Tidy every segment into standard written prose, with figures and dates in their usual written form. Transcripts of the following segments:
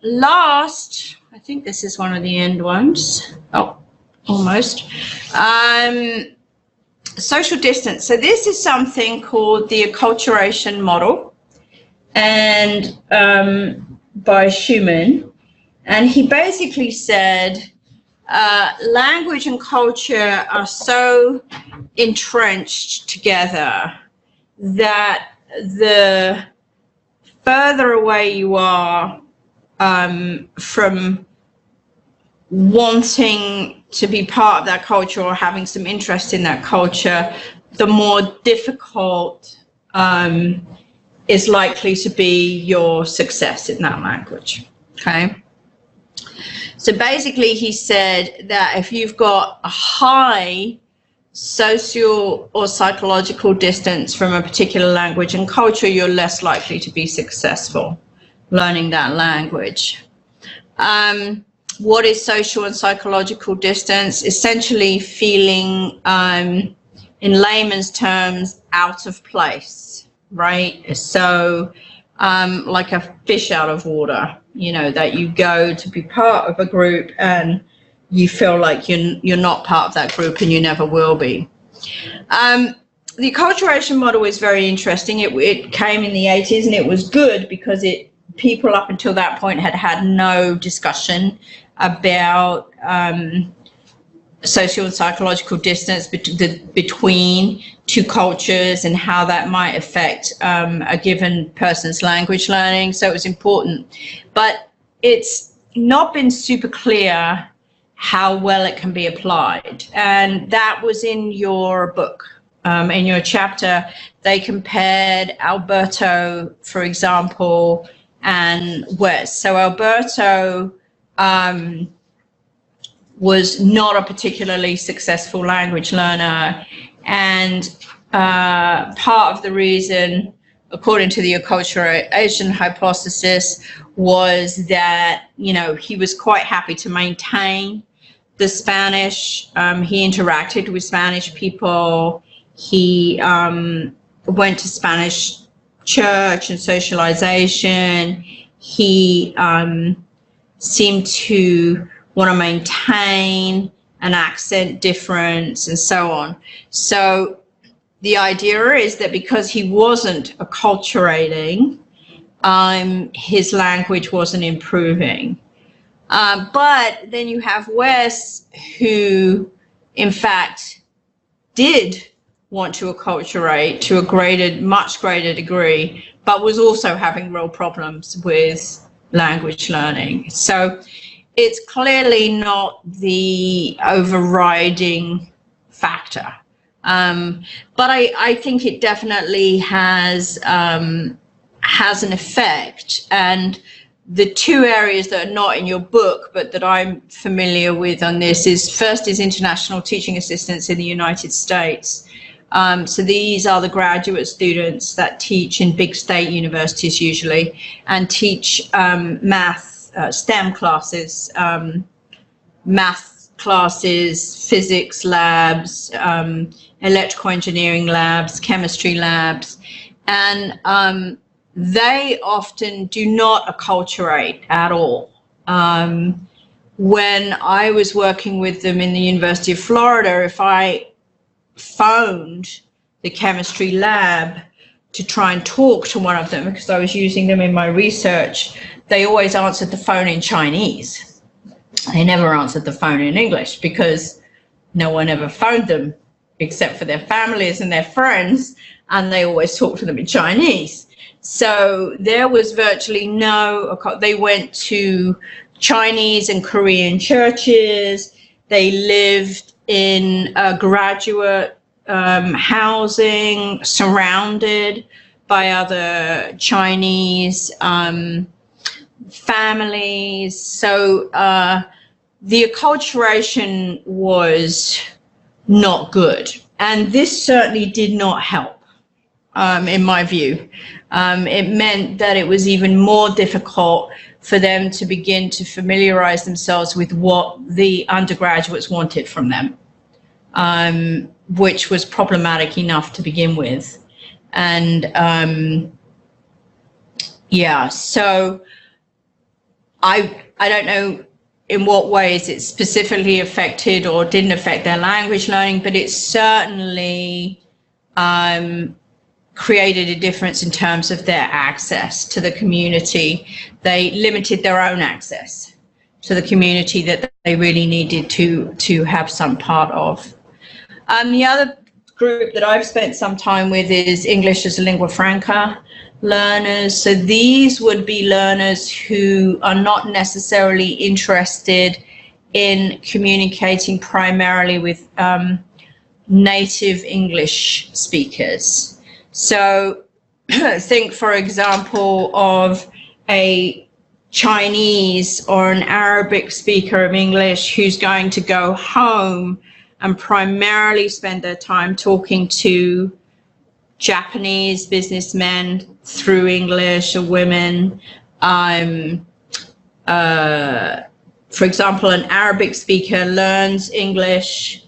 Last, I think this is one of the end ones. Oh, almost. Social distance. So this is something called the acculturation model, and by Schumann. And he basically said, language and culture are so entrenched together that the further away you are from wanting to be part of that culture or having some interest in that culture, the more difficult is likely to be your success in that language. Okay. So basically he said that if you've got a high social or psychological distance from a particular language and culture, you're less likely to be successful learning that language. What is social and psychological distance? Essentially feeling, in layman's terms, out of place, right? So like a fish out of water, you know, that you go to be part of a group and you feel like you're not part of that group and you never will be. The acculturation model is very interesting. It came in the 80s and it was good because people up until that point had no discussion about social and psychological distance between two cultures and how that might affect a given person's language learning. So it was important, but it's not been super clear how well it can be applied. And that was in your book, in your chapter. They compared Alberto, for example, and Wes. So Alberto was not a particularly successful language learner, and part of the reason, according to the acculturation hypothesis, was that, you know, he was quite happy to maintain the Spanish. He interacted with Spanish people. He went to Spanish church and socialization. He seemed to want to maintain an accent difference and so on. So the idea is that because he wasn't acculturating, his language wasn't improving. But then you have Wes, who in fact did want to acculturate to a much greater degree, but was also having real problems with language learning. So it's clearly not the overriding factor. But I think it definitely has an effect. And the two areas that are not in your book, but that I'm familiar with on this is, first is international teaching assistants in the United States. So these are the graduate students that teach in big state universities usually, and teach math, STEM classes, math classes, physics labs, electrical engineering labs, chemistry labs, and they often do not acculturate at all. When I was working with them in the University of Florida, if I phoned the chemistry lab to try and talk to one of them, because I was using them in my research, they always answered the phone in Chinese. They never answered the phone in English because no one ever phoned them except for their families and their friends, and they always talked to them in Chinese. So there was virtually no, they went to Chinese and Korean churches. They lived in graduate housing surrounded by other Chinese families. So the acculturation was not good. And this certainly did not help, in my view. It meant that it was even more difficult for them to begin to familiarize themselves with what the undergraduates wanted from them, which was problematic enough to begin with. And Yeah, so I don't know in what ways it specifically affected or didn't affect their language learning, but it certainly created a difference in terms of their access to the community. They limited their own access to the community that they really needed to have some part of. The other group that I've spent some time with is English as a lingua franca learners. So these would be learners who are not necessarily interested in communicating primarily with native English speakers. So think, for example, of a Chinese or an Arabic speaker of English who's going to go home and primarily spend their time talking to Japanese businessmen through English, or women. For example, an Arabic speaker learns English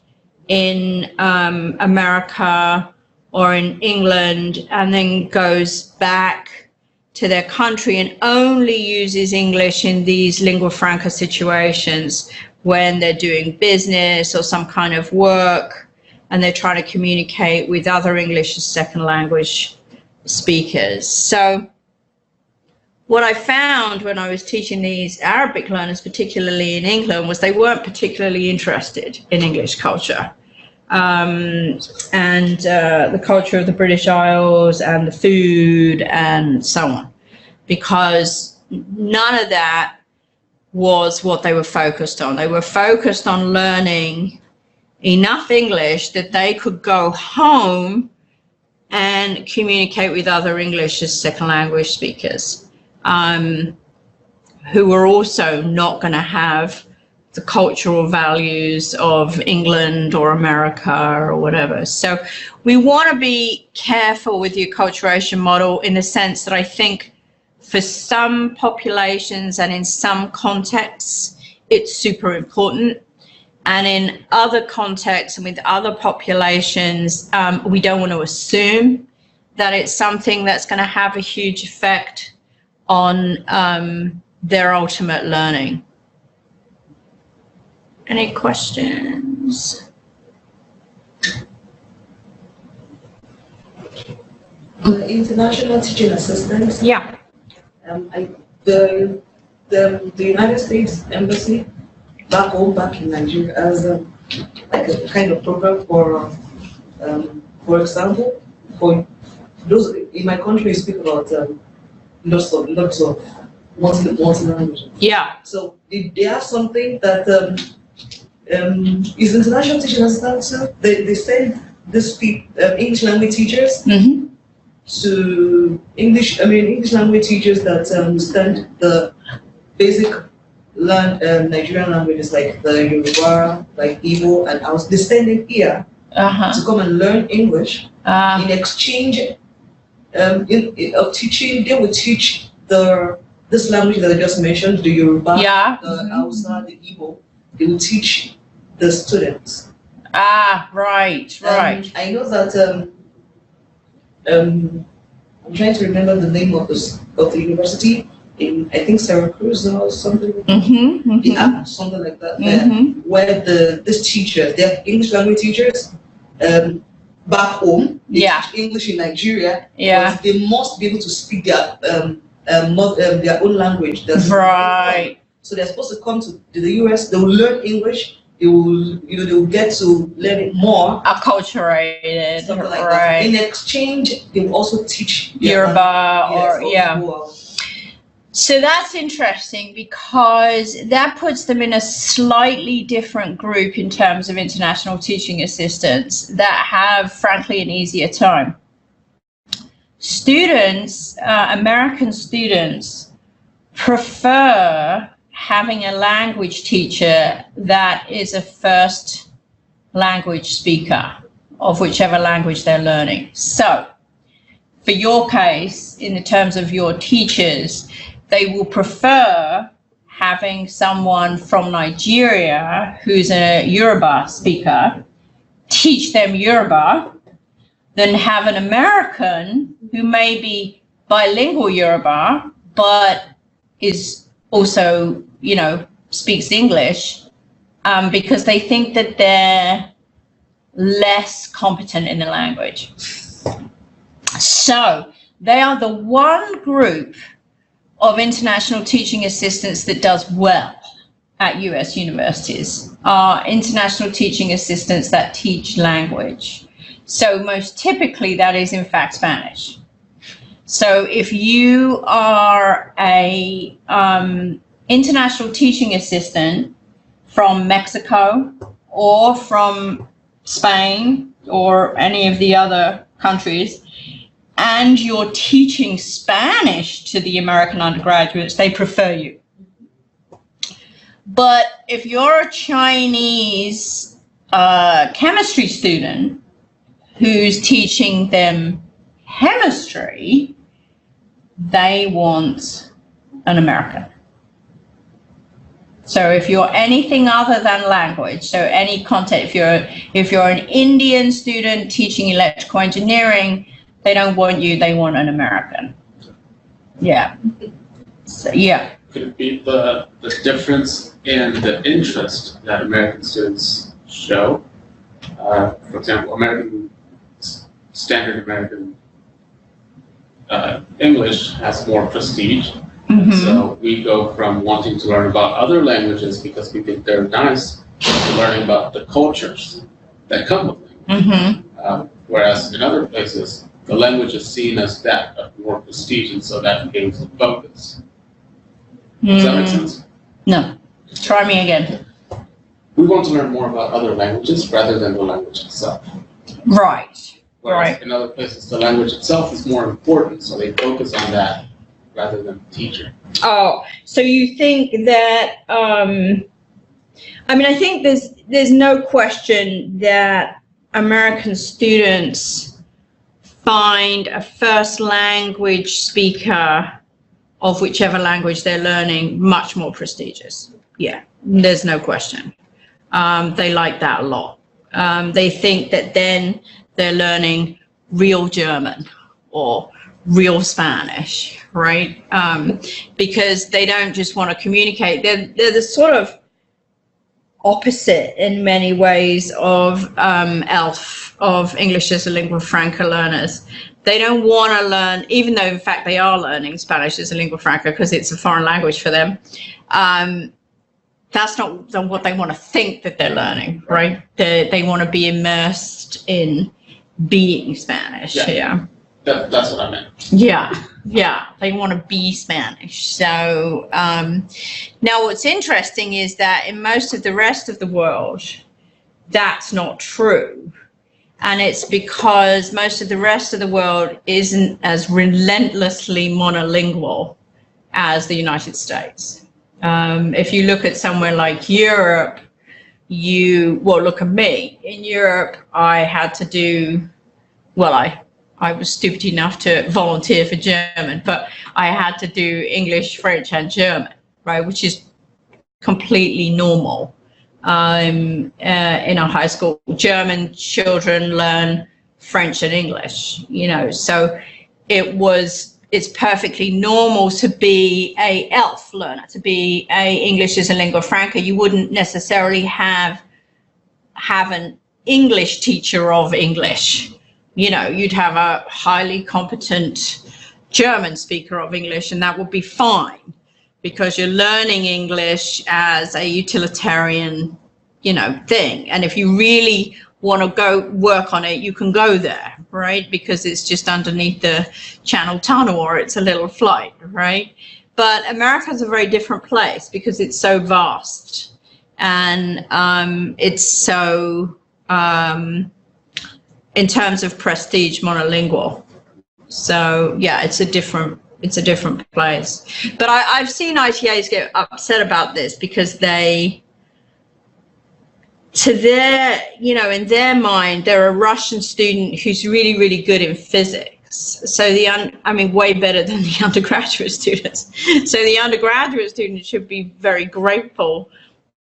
in America or in England and then goes back to their country and only uses English in these lingua franca situations when they're doing business or some kind of work and they're trying to communicate with other English as second language speakers. So what I found when I was teaching these Arabic learners, particularly in England, was they weren't particularly interested in English culture. And the culture of the British Isles and the food and so on, because none of that was what they were focused on. They were focused on learning enough English that they could go home and communicate with other English as second language speakers, who were also not going to have the cultural values of England or America or whatever. So we want to be careful with the acculturation model in the sense that I think for some populations and in some contexts, it's super important. And in other contexts and with other populations, we don't want to assume that it's something that's going to have a huge effect on their ultimate learning. Any questions? International teaching assistants. Yeah. The United States Embassy back home, back in Nigeria, as like a kind of program for example, for those in my country, we speak about lots of multi-language. Yeah. So if they have something that is international teaching assistants, they send this English language teachers. Mm-hmm. To English language teachers that understand the basic Nigerian languages like the Yoruba, like Igbo and Hausa. They send them here to come and learn English. In exchange of teaching, they will teach this language that I just mentioned, the Yoruba, the Hausa, the Igbo. They will teach the students. Right. I know that. I'm trying to remember the name of the university in, I think, Syracuse or something. Yeah, something like that. Where these teachers, they're English language teachers, back home. They teach English in Nigeria. But they must be able to speak their own language. Right. So they're supposed to come to the US. They will learn English. They will get to learn it more. Acculturated, something like that. In exchange, they will also teach Yoruba So that's interesting because that puts them in a slightly different group in terms of international teaching assistants that have, frankly, an easier time. Students, American students, prefer having a language teacher that is a first language speaker of whichever language they're learning. So for your case, in the terms of your teachers, they will prefer having someone from Nigeria who's a Yoruba speaker teach them Yoruba than have an American who may be bilingual Yoruba, but is also, you know, speaks English, because they think that they're less competent in the language. So they are the one group of international teaching assistants that does well at US universities, are international teaching assistants that teach language. So most typically that is in fact Spanish. So if you are a international teaching assistant from Mexico or from Spain or any of the other countries, and you're teaching Spanish to the American undergraduates, they prefer you. But if you're a Chinese chemistry student who's teaching them chemistry, they want an American. So if you're anything other than language, so any content, if you're an Indian student teaching electrical engineering, they don't want you, they want an American. Yeah. So, yeah. Could it be the difference in the interest that American students show? For example, standard American English has more prestige. Mm-hmm. So we go from wanting to learn about other languages because we think they're nice to learning about the cultures that come with them. Mm-hmm. Whereas in other places, the language is seen as that of more prestige, and so that gains the focus. Does that make sense? No. Try me again. We want to learn more about other languages rather than the language itself. Right. Whereas Right. in other places, the language itself is more important, so they focus on that rather than the teacher. Oh, so you think that, I mean, I think there's no question that American students find a first language speaker of whichever language they're learning much more prestigious. Yeah, there's no question. They like that a lot. They think that then they're learning real German or real Spanish, right? Because they don't just want to communicate. They're the sort of opposite in many ways of ELF, of English as a lingua franca learners. They don't want to learn, even though in fact they are learning Spanish as a lingua franca because it's a foreign language for them. That's not what they want to think that they're learning, right? They want to be immersed in being Spanish. Yeah. That's what I meant. Yeah, they want to be Spanish. So now what's interesting is that in most of the rest of the world, that's not true. And it's because most of the rest of the world isn't as relentlessly monolingual as the United States. If you look at somewhere like Europe, look at me. In Europe, I had to do, I was stupid enough to volunteer for German, but I had to do English, French, and German, right, which is completely normal. In our high school, German children learn French and English, you know, so it's perfectly normal to be a ELF learner, to be a English as a lingua franca. You wouldn't necessarily have an English teacher of English. You know, you'd have a highly competent German speaker of English, and that would be fine because you're learning English as a utilitarian, you know, thing. And if you really want to go work on it, you can go there, right? Because it's just underneath the Channel Tunnel or it's a little flight, right? But America's a very different place because it's so vast and it's so, in terms of prestige, monolingual. So yeah, it's a different place. But I've seen ITAs get upset about this because they, to their, you know, in their mind, they're a Russian student who's really, really good in physics. So way better than the undergraduate students. So the undergraduate students should be very grateful,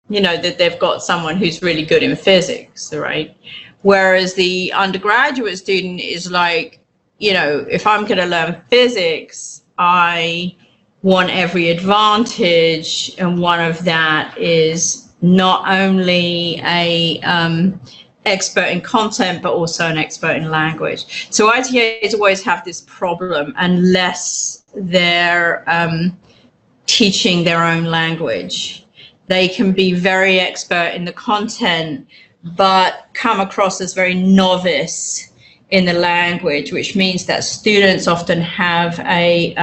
you know, that they've got someone who's really good in physics, right? Whereas the undergraduate student is like, you know, if I'm going to learn physics, I want every advantage, and one of that is not only a expert in content, but also an expert in language. So ITAs always have this problem unless they're teaching their own language. They can be very expert in the content, but come across as very novice in the language, which means that students often have a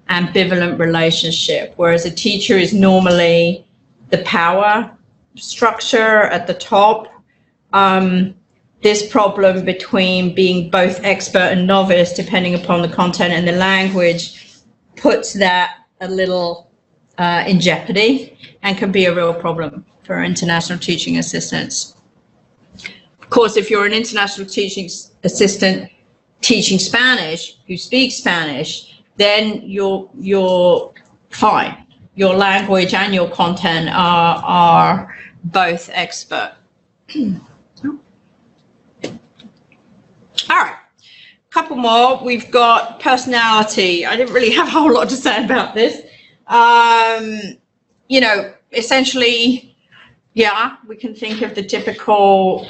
ambivalent relationship, whereas a teacher is normally the power structure at the top. This problem between being both expert and novice, depending upon the content and the language, puts that a little in jeopardy and can be a real problem for international teaching assistants. Of course, if you're an international teaching assistant teaching Spanish who speaks Spanish, then you're fine. Your language and your content are both expert. All right, couple more. We've got personality. I didn't really have a whole lot to say about this. You know, essentially, yeah, we can think of the typical,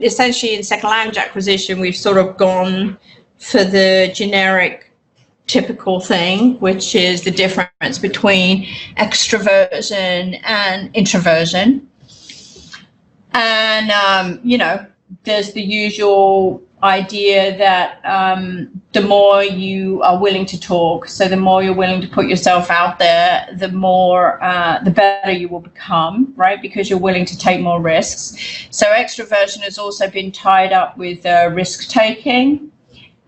essentially in second language acquisition, we've sort of gone for the generic typical thing, which is the difference between extroversion and introversion. And, you know, there's the usual idea that the more you are willing to talk, so the more you're willing to put yourself out there, the more, the better you will become, right? Because you're willing to take more risks. So extroversion has also been tied up with risk-taking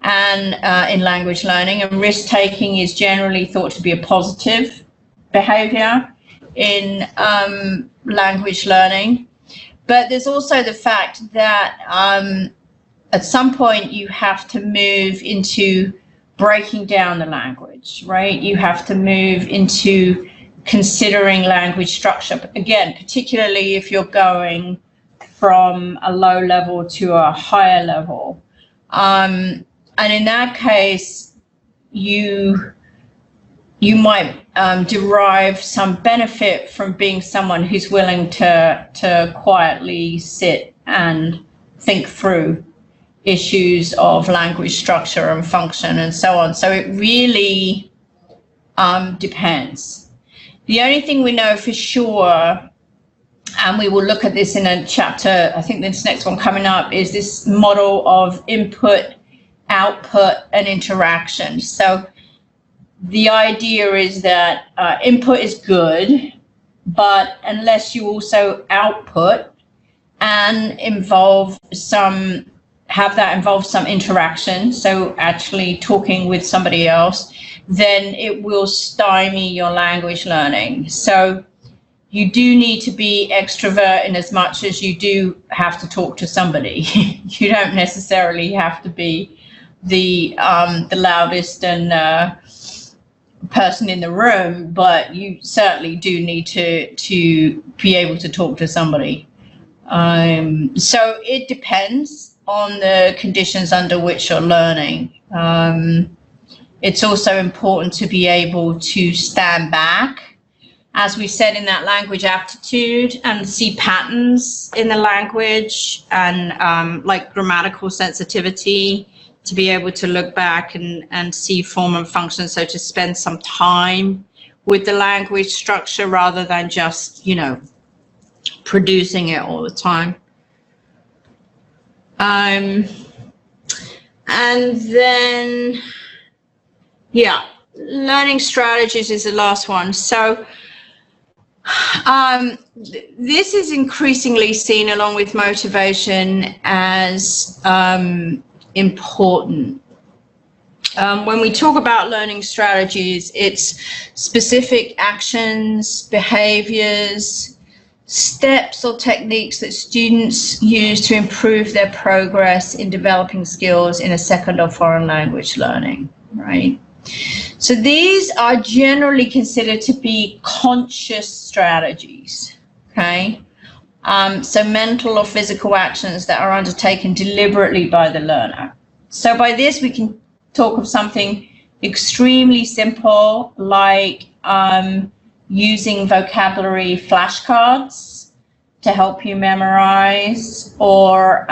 and in language learning, and risk-taking is generally thought to be a positive behavior in language learning. But there's also the fact that at some point you have to move into breaking down the language, right? You have to move into considering language structure. Again, particularly if you're going from a low level to a higher level. And in that case, you might derive some benefit from being someone who's willing to quietly sit and think through issues of language structure and function and so on. So it really depends. The only thing we know for sure, and we will look at this in a chapter, I think this next one coming up, is this model of input, output, and interaction. So the idea is that input is good, but unless you also output and involve some interaction, so actually talking with somebody else, then it will stymie your language learning. So you do need to be extrovert in as much as you do have to talk to somebody. You don't necessarily have to be the loudest and person in the room, but you certainly do need to be able to talk to somebody. So it depends on the conditions under which you're learning. It's also important to be able to stand back, as we said in that language aptitude, and see patterns in the language and like grammatical sensitivity, to be able to look back and see form and function, so to spend some time with the language structure rather than just, you know, producing it all the time. And then, yeah, learning strategies is the last one. So this is increasingly seen, along with motivation, as important. When we talk about learning strategies, it's specific actions, behaviors, steps or techniques that students use to improve their progress in developing skills in a second or foreign language learning, right? So these are generally considered to be conscious strategies, okay? So mental or physical actions that are undertaken deliberately by the learner. So by this, we can talk of something extremely simple, like using vocabulary flashcards to help you memorize, or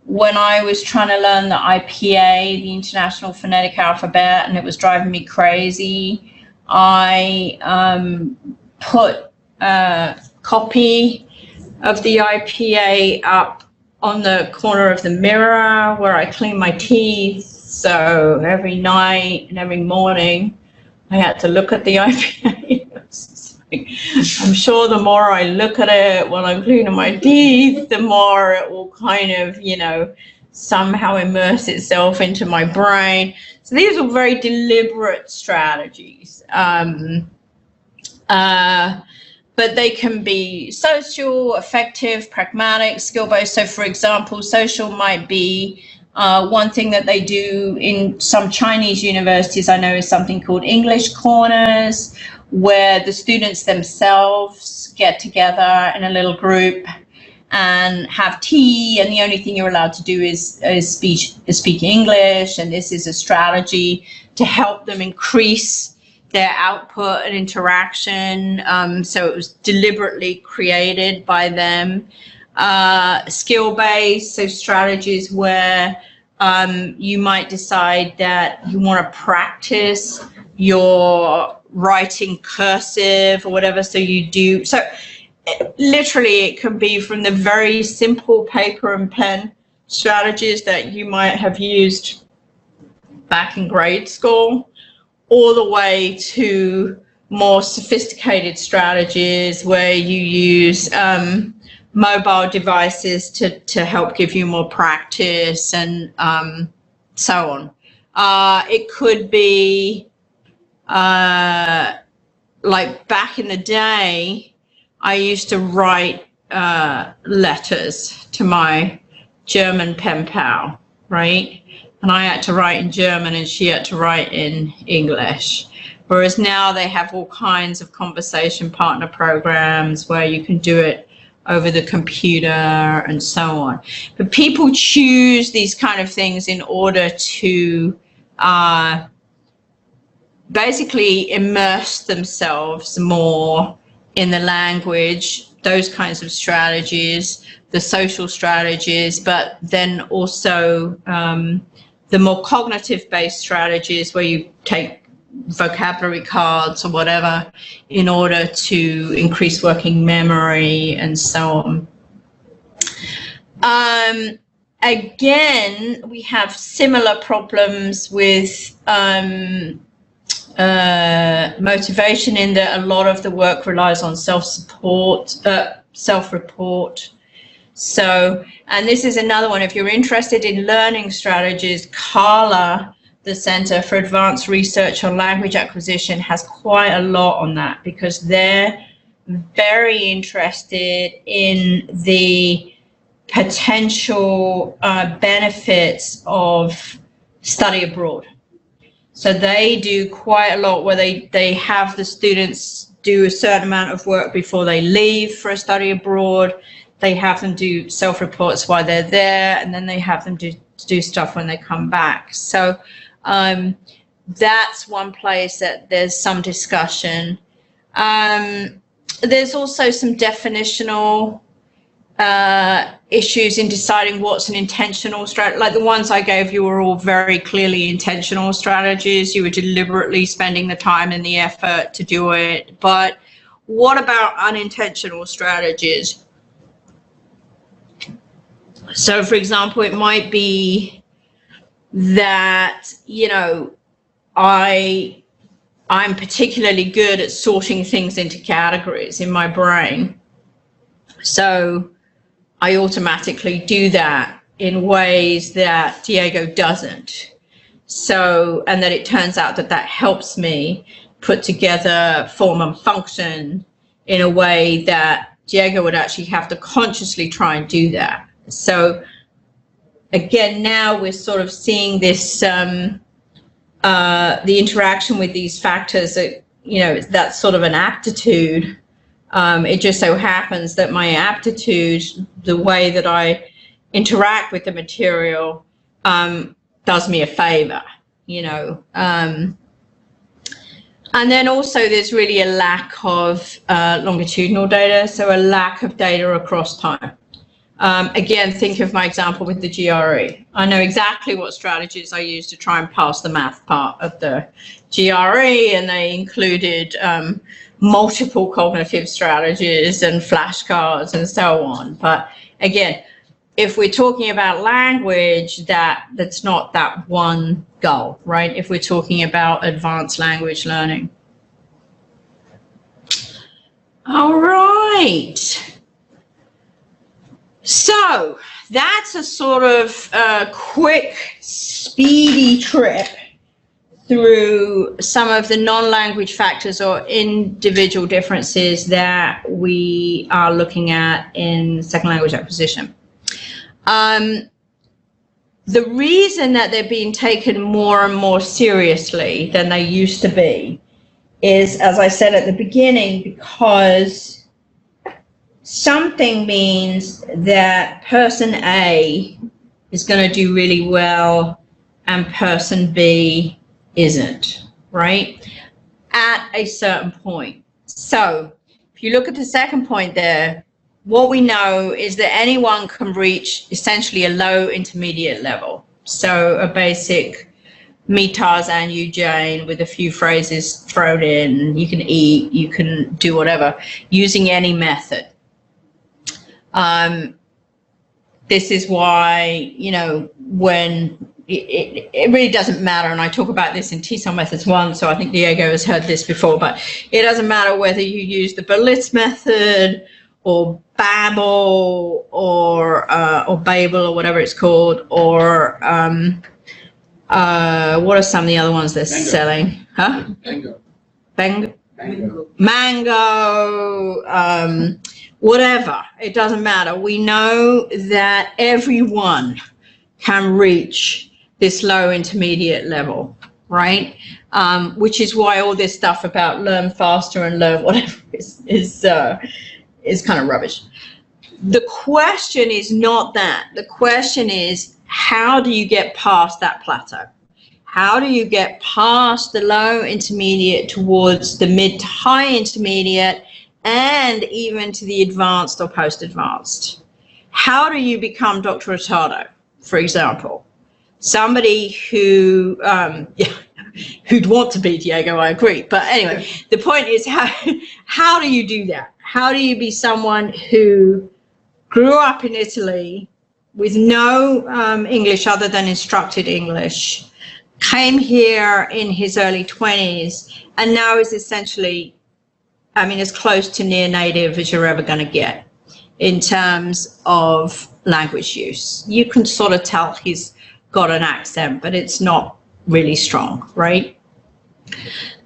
when I was trying to learn the IPA, the International Phonetic Alphabet, and it was driving me crazy, I put a copy of the IPA up on the corner of the mirror where I clean my teeth. So every night and every morning, I had to look at the IPA. I'm sure the more I look at it while I'm cleaning my teeth, the more it will kind of, you know, somehow immerse itself into my brain. So these are very deliberate strategies. But they can be social, effective, pragmatic, skill-based. So for example, social might be one thing that they do in some Chinese universities, I know, is something called English corners, where the students themselves get together in a little group and have tea, and the only thing you're allowed to do is speak English, and this is a strategy to help them increase their output and interaction. So it was deliberately created by them. Skill-based, so strategies where you might decide that you want to practice your writing cursive or whatever, so you do. So literally it can be from the very simple paper and pen strategies that you might have used back in grade school, all the way to more sophisticated strategies where you use mobile devices to help give you more practice, and so on. It could be like back in the day, I used to write letters to my German pen pal, right? And I had to write in German and she had to write in English. Whereas now they have all kinds of conversation partner programs where you can do it over the computer and so on. But people choose these kind of things in order to basically immerse themselves more in the language, those kinds of strategies, the social strategies, but then also the more cognitive-based strategies where you take vocabulary cards or whatever in order to increase working memory and so on. Again, we have similar problems with motivation, in that a lot of the work relies on self-report. So, and this is another one, if you're interested in learning strategies, CALA, the Center for Advanced Research on Language Acquisition, has quite a lot on that, because they're very interested in the potential benefits of study abroad. So they do quite a lot where they have the students do a certain amount of work before they leave for a study abroad. They have them do self-reports while they're there, and then they have them do stuff when they come back. So that's one place that there's some discussion. There's also some definitional issues in deciding what's an intentional strategy. Like the ones I gave you were all very clearly intentional strategies. You were deliberately spending the time and the effort to do it. But what about unintentional strategies? So, for example, it might be that, you know, I'm particularly good at sorting things into categories in my brain. So I automatically do that in ways that Diego doesn't. So, and that it turns out that that helps me put together form and function in a way that Diego would actually have to consciously try and do that. So again, now we're sort of seeing this, the interaction with these factors that, you know, that's sort of an aptitude. It just so happens that my aptitude, the way that I interact with the material, does me a favor, you know. And then also there's really a lack of longitudinal data, so a lack of data across time. Again, think of my example with the GRE. I know exactly what strategies I used to try and pass the math part of the GRE, and they included multiple cognitive strategies and flashcards and so on. But again, if we're talking about language, that's not that one goal, right? If we're talking about advanced language learning. All right. So that's a sort of quick, speedy trip through some of the non-language factors or individual differences that we are looking at in second language acquisition. The reason that they're being taken more and more seriously than they used to be is, as I said at the beginning, because something means that person A is going to do really well and person B isn't, right? At a certain point. So if you look at the second point there, what we know is that anyone can reach essentially a low intermediate level. So a basic me, Tarzan, you, Jane, with a few phrases thrown in. You can eat, you can do whatever, using any method. This is why, you know, when it really doesn't matter, and I talk about this in TESOL Methods 1, so I think Diego has heard this before, but it doesn't matter whether you use the Berlitz method or Babel or Babel or whatever it's called, or what are some of the other ones they're selling? Huh? Mango, whatever. It doesn't matter. We know that everyone can reach this low intermediate level, right? Which is why all this stuff about learn faster and learn whatever is kind of rubbish. The question is not that. The question is, how do you get past that plateau? How do you get past the low intermediate towards the mid to high intermediate and even to the advanced or post-advanced? How do you become Dr. Hurtado, for example? Somebody who, who'd want to be Diego, I agree. But anyway, the point is, how do you do that? How do you be someone who grew up in Italy with no English other than instructed English, came here in his early 20s, and now is essentially, I mean, as close to near native as you're ever going to get in terms of language use? You can sort of tell he's got an accent, but it's not really strong, right?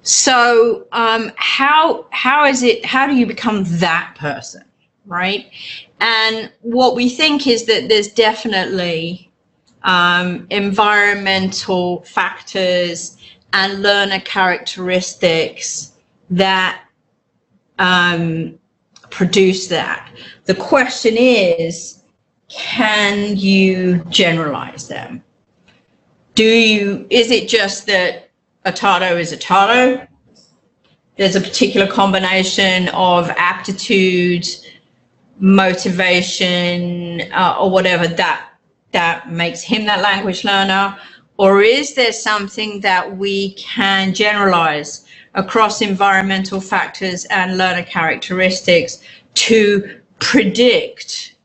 So how do you become that person, right? And what we think is that there's definitely environmental factors and learner characteristics that produce that. The question is, can you generalize them? Is it just that Hurtado is Hurtado? There's a particular combination of aptitude, motivation, or whatever that makes him that language learner? Or is there something that we can generalize across environmental factors and learner characteristics to predict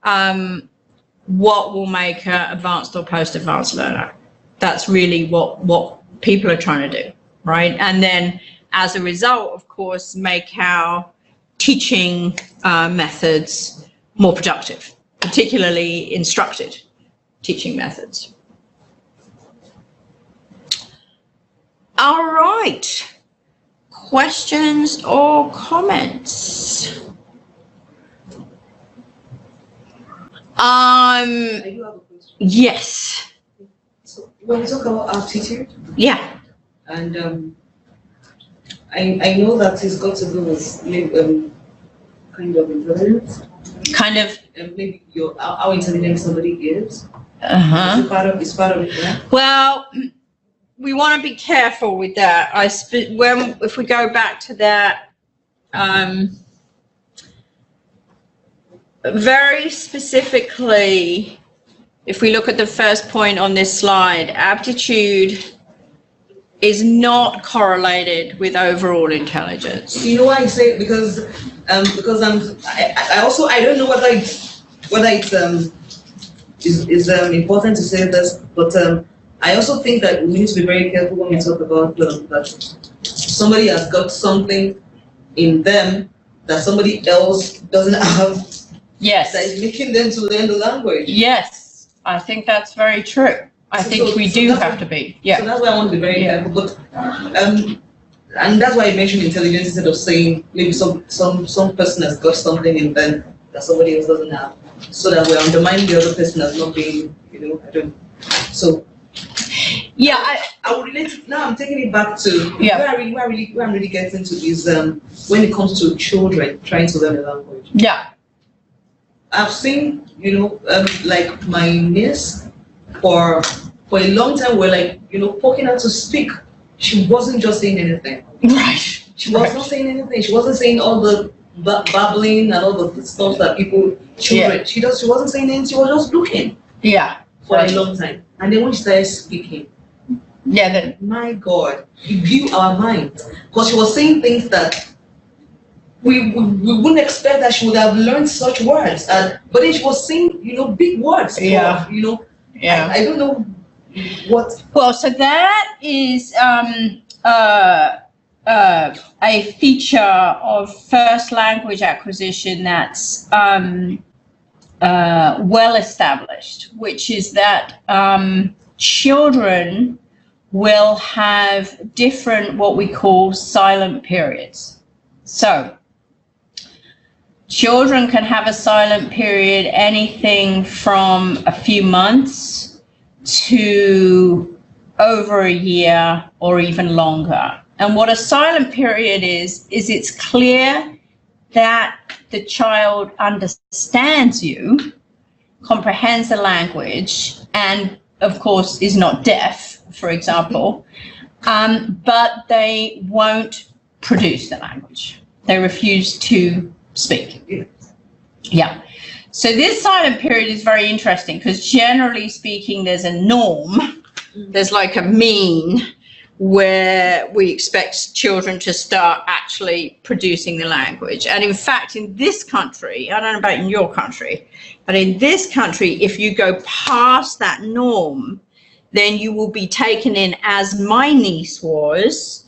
what will make an advanced or post-advanced learner? That's really what people are trying to do, right? And then as a result, of course, make our teaching methods more productive, particularly instructed teaching methods. All right. Questions or comments? I do have a question. Yes. So when we talk about aptitude, Yeah. and I know that it's got to do with kind of intelligence, Kind of. and maybe how intelligent somebody is. Uh-huh. It's part of it, yeah? Well, we want to be careful with that. If we go back to that, very specifically, if we look at the first point on this slide, aptitude is not correlated with overall intelligence. You know why I say it? Because I also I don't know whether it's important to say this, but I also think that we need to be very careful when we talk about that somebody has got something in them that somebody else doesn't have. Yes. That is making them to learn the language. Yes, I think that's very true. I think we do have to be. Yeah. So that's why I want to be very careful. But and that's why I mentioned intelligence instead of saying maybe some person has got something in them that somebody else doesn't have, so that we're undermining the other person as not being, I don't. So. Yeah, I would relate it, now I'm taking it back to yeah. where I'm really getting to is when it comes to children trying to learn a language. Yeah. I've seen, like my niece for a long time we're like, poking her to speak. She wasn't just saying anything. Right. She was not saying anything. She wasn't saying all the babbling and all the stuff that children, Yeah. she wasn't saying anything, she was just looking. Yeah. For a long time. And then when she started speaking, yeah, my God, it blew our mind. Because she was saying things that we wouldn't expect that she would have learned such words. But then she was saying, big words. Yeah. Yeah. I don't know what. Well, so that is a feature of first language acquisition that's well established, which is that children will have different what we call silent periods. So children can have a silent period anything from a few months to over a year or even longer. And what a silent period is it's clear that the child understands you, comprehends the language, and of course is not deaf, for example, but they won't produce the language. They refuse to speak. Yeah. So this silent period is very interesting because generally speaking, there's a norm. There's like a mean where we expect children to start actually producing the language. And in fact, in this country, I don't know about in your country, but in this country, if you go past that norm, then you will be taken in, as my niece was,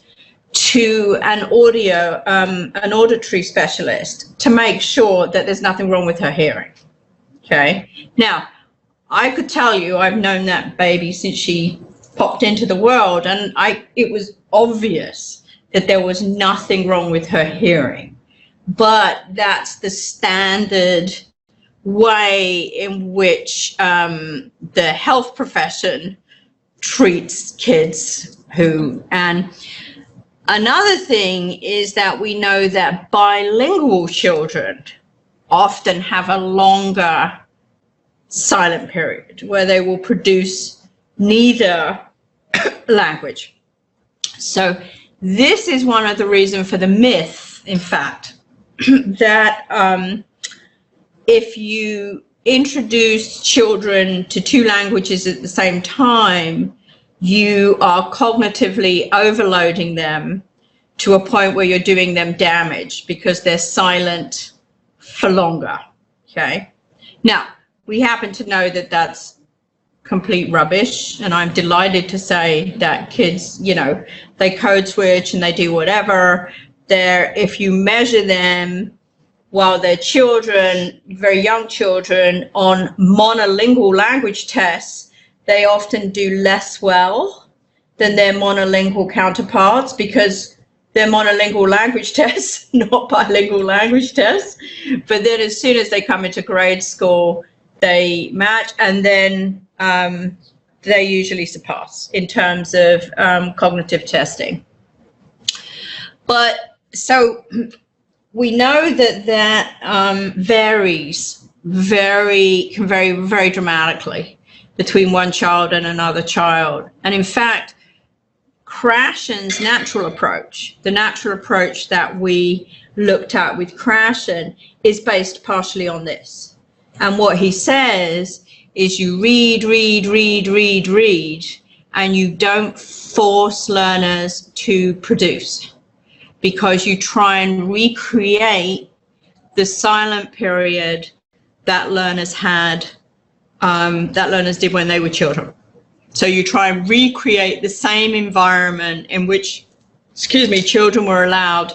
to an auditory specialist to make sure that there's nothing wrong with her hearing. Okay. Now, I could tell you I've known that baby since she popped into the world, and it was obvious that there was nothing wrong with her hearing. But that's the standard way in which the health profession treats kids and another thing is that we know that bilingual children often have a longer silent period where they will produce neither language. So this is one of the reasons for the myth, in fact, that if you introduce children to two languages at the same time, you are cognitively overloading them to a point where you're doing them damage because they're silent for longer. Okay. Now, we happen to know that that's complete rubbish, and I'm delighted to say that kids, they code switch and they do whatever. If you measure them while they're children, very young children, on monolingual language tests, they often do less well than their monolingual counterparts because they're monolingual language tests, not bilingual language tests. But then as soon as they come into grade school, they match, and then they usually surpass in terms of cognitive testing. But so we know that varies very, very, very dramatically between one child and another child. And in fact, Krashen's natural approach, the natural approach that we looked at with Krashen, is based partially on this. And what he says is you read, and you don't force learners to produce, because you try and recreate the silent period that learners had, that learners did when they were children. So you try and recreate the same environment in which, children were allowed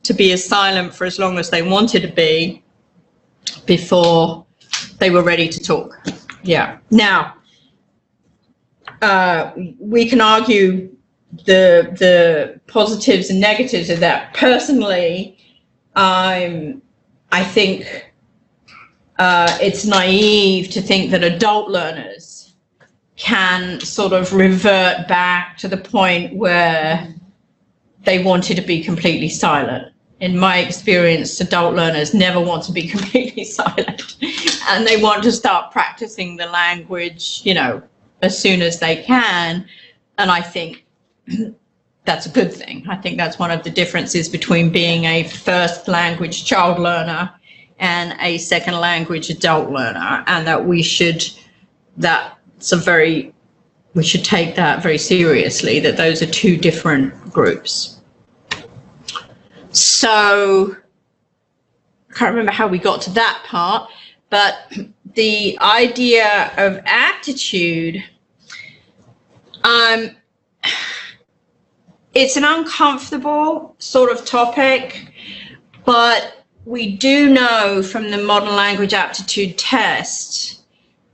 to be as silent for as long as they wanted to be before they were ready to talk. Yeah. Now, we can argue the positives and negatives of that. Personally, I think it's naive to think that adult learners can sort of revert back to the point where they wanted to be completely silent. In my experience, adult learners never want to be completely silent, and they want to start practicing the language, you know, as soon as they can. And I think that's a good thing. I think that's one of the differences between being a first language child learner and a second language adult learner, and that we should take that very seriously, that those are two different groups. So I can't remember how we got to that part, but the idea of aptitude, it's an uncomfortable sort of topic, but we do know from the modern language aptitude test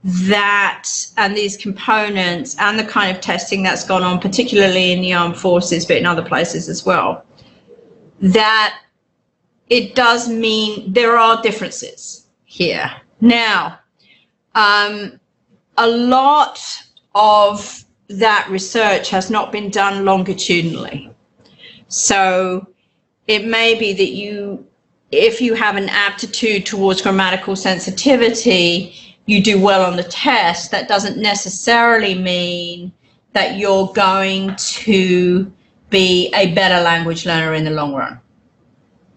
that, and these components and the kind of testing that's gone on, particularly in the armed forces, but in other places as well, that it does mean there are differences here. Now, a lot of that research has not been done longitudinally. So it may be that if you have an aptitude towards grammatical sensitivity, you do well on the test. That doesn't necessarily mean that you're going to be a better language learner in the long run.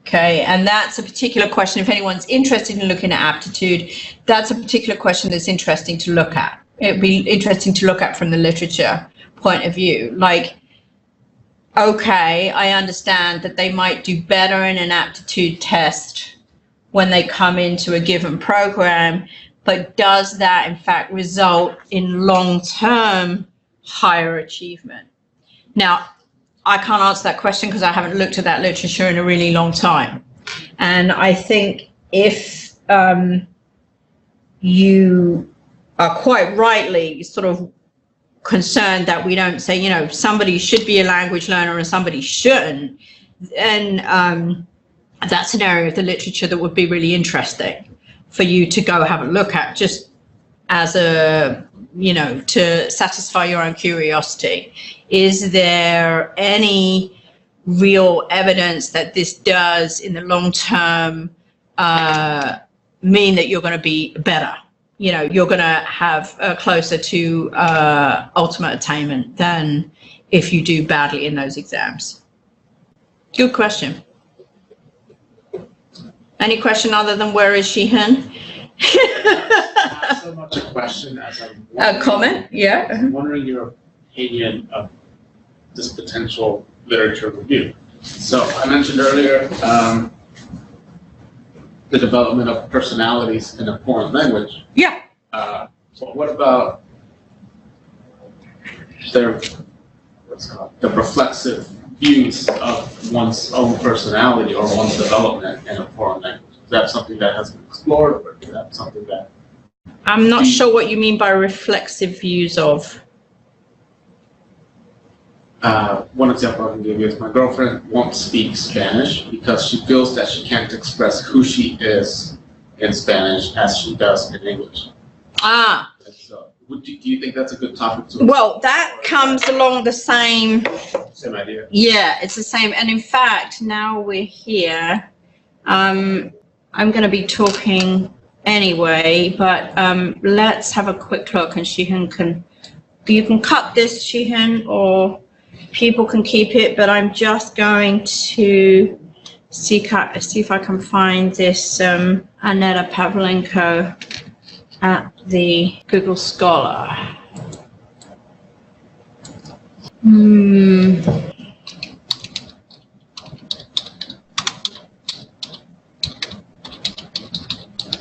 Okay, and that's a particular question. If anyone's interested in looking at aptitude, that's a particular question that's interesting to look at. It'd be interesting to look at from the literature point of view. Like, okay, I understand that they might do better in an aptitude test when they come into a given program, but does that in fact result in long-term higher achievement? Now, I can't answer that question because I haven't looked at that literature in a really long time. And I think if you are quite rightly sort of concerned that we don't say, you know, somebody should be a language learner and somebody shouldn't, then that's an area of the literature that would be really interesting for you to go have a look at, just as a, you know, to satisfy your own curiosity. Is there any real evidence that this does in the long term mean that you're going to be better? You know, you're going to have closer to ultimate attainment than if you do badly in those exams? Good question. Any question other than where is she, Hen? Not so much a question as a comment. Yeah. I'm wondering your opinion of this potential literature review. So I mentioned earlier the development of personalities in a foreign language. Yeah. So what about the reflexive views of one's own personality or one's development in a foreign language? Is that something that has been explored, or is that something that... I'm not sure what you mean by reflexive views of. One example I can give you is my girlfriend won't speak Spanish because she feels that she can't express who she is in Spanish as she does in English. Ah. So, do you think that's a good topic to... Well, that comes along the same... Same idea. Yeah, it's the same. And in fact, now we're here, I'm going to be talking anyway, but let's have a quick look, and you can cut this, Sheehan, or people can keep it, but I'm just going to see if I can find this Aneta Pavlenko at the Google Scholar.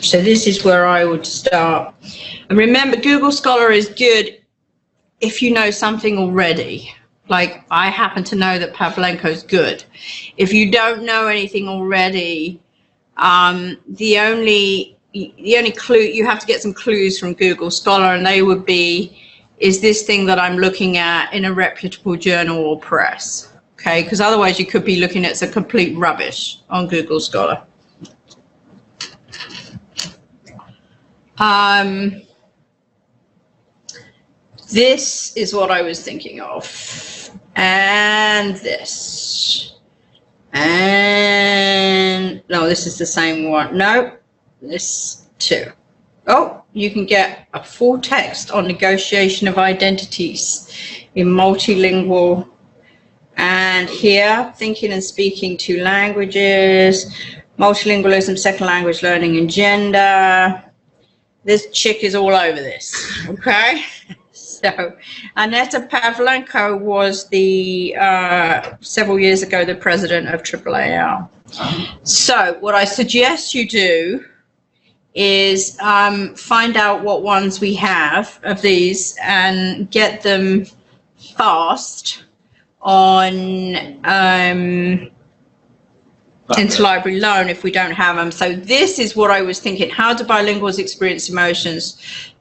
So this is where I would start. And remember, Google Scholar is good if you know something already. Like, I happen to know that Pavlenko's good. If you don't know anything already, the only clue, you have to get some clues from Google Scholar, and they would be, is this thing that I'm looking at in a reputable journal or press? Okay, because otherwise you could be looking at some complete rubbish on Google Scholar. This is what I was thinking of, and this, and no, this is the same one. No, this too. Oh, you can get a full text on negotiation of identities in multilingual, and here, thinking and speaking two languages, multilingualism, second language learning, and gender. This chick is all over this, okay? So Aneta Pavlenko was the, several years ago, the president of AAAL. So what I suggest you do is find out what ones we have of these and get them fast on interlibrary loan if we don't have them. So this is what I was thinking. How do bilinguals experience emotions?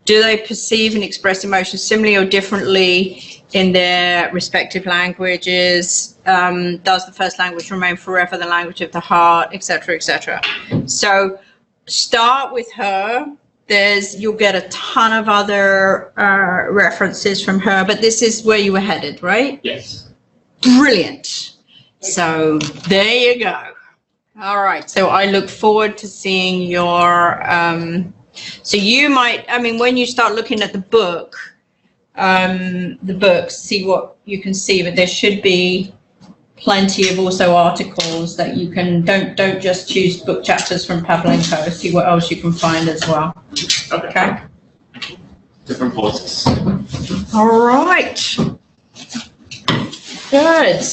Do they perceive and express emotions similarly or differently in their respective languages? Does the first language remain forever the language of the heart, etc., etc.? So start with her. You'll get a ton of other references from her, but this is where you were headed, right? Yes. Brilliant. So there you go. All right. So I look forward to seeing your, so you might, I mean, when you start looking at the books, see what you can see, but there should be plenty of also articles that you can, don't just choose book chapters from Pavlenko, see what else you can find as well. Okay. Different poses. All right. Good.